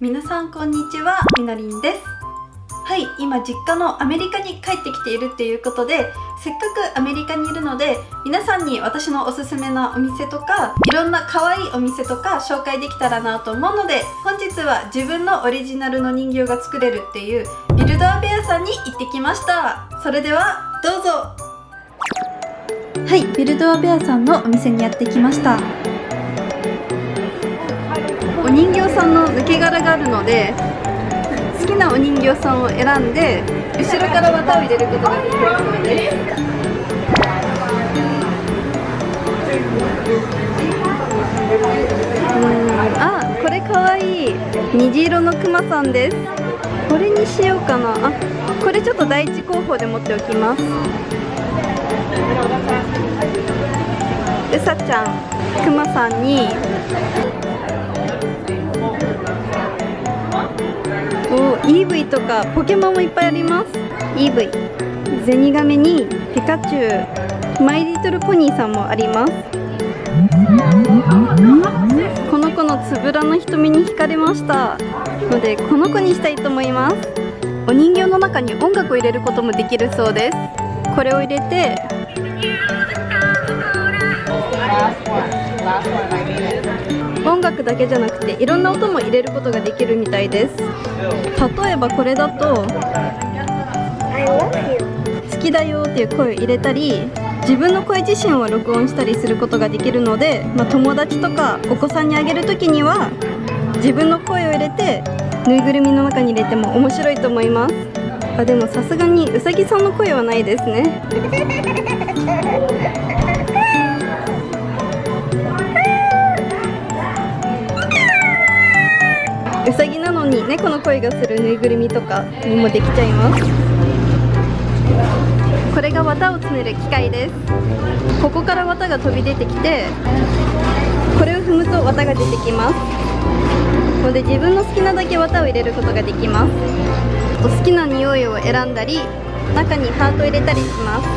皆さんこんにちは、みのりんです。はい、今実家のアメリカに帰ってきているっていうことで、せっかくアメリカにいるので皆さんに私のおすすめなお店とかいろんな可愛いお店とか紹介できたらなと思うので、本日は自分のオリジナルの人形が作れるっていうビルドアベアさんに行ってきました。それではどうぞ。はい、ビルドアベアさんのお店にやってきました。お人形さんの抜け殻があるので、好きなお人形さんを選んで後ろから綿を入れることができるそうです。あ、これかわいい虹色のクマさんです。これにしようかな。あ、これちょっと第一候補で持っておきます。うさちゃん、クマさんにイーブイとかポケモンもいっぱいあります。イーブイ、ゼニガメにピカチュウ、マイリトルポニーさんもあります。この子のつぶらの瞳に惹かれましたので、この子にしたいと思います。お人形の中に音楽を入れることもできるそうです。これを入れて音楽だけじゃなくていろんな音も入れることができるみたいです。例えばこれだと好きだよっていう声を入れたり、自分の声自身を録音したりすることができるので、友達とかお子さんにあげるときには自分の声を入れてぬいぐるみの中に入れても面白いと思います。でもさすがにうさぎさんの声はないですね。うさぎなのに猫の声がするぬいぐるみとかにもできちゃいます。これが綿を詰める機械です。ここから綿が飛び出てきて、これを踏むと綿が出てきますので、自分の好きなだけ綿を入れることができます。好きな匂いを選んだり、中にハートを入れたりします。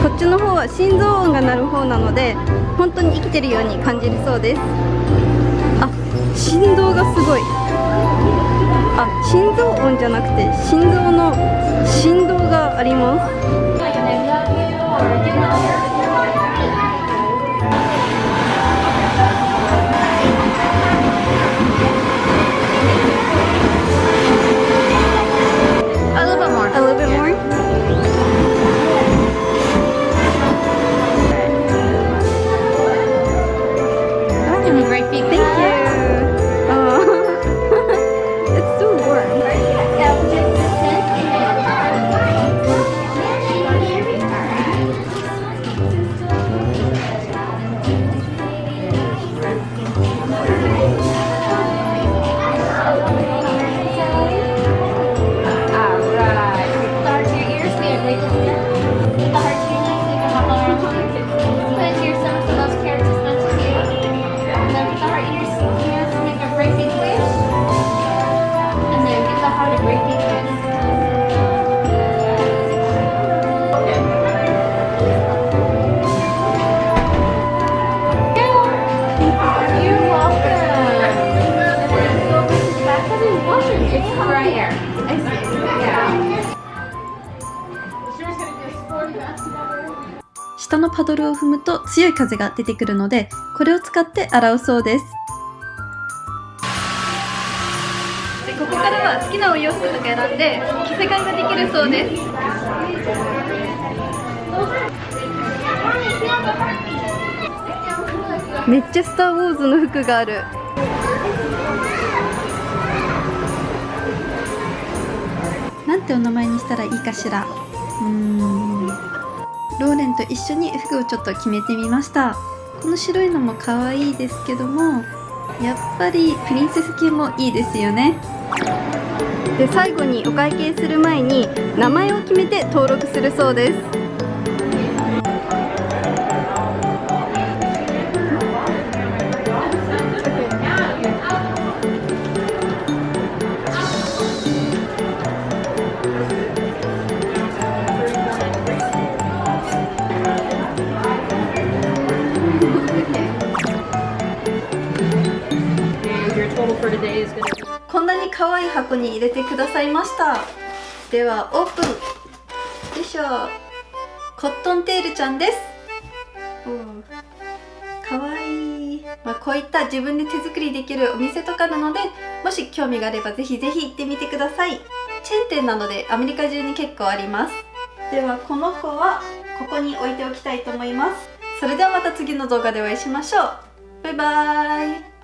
こっちの方は心臓音が鳴る方なので、本当に生きてるように感じるそうです。あ、振動がすごい。あ、心臓音じゃなくて心臓の振動があります。A little bit more. Great big. Thank you. It's so warm. Yeah. 下のパドルを踏むと強い風が出てくるので、これを使って洗うそうです。で、ここからは好きなお洋服とか選んで着せ替えができるそうです。めっちゃスター・ウォーズの服がある。なんてお名前にしたらいいかしら。ローレンと一緒に服をちょっと決めてみました。この白いのも可愛いですけども、やっぱりプリンセス系もいいですよね。で、最後にお会計する前に名前を決めて登録するそうです。こんなに可愛い箱に入れてくださいました。ではオープン。よいしょ。コットンテールちゃんです。かわいい。こういった自分で手作りできるお店とかあるので、もし興味があればぜひぜひ行ってみてください。チェーン店なのでアメリカ中に結構あります。ではこの子はここに置いておきたいと思います。それではまた次の動画でお会いしましょう。バイバーイ。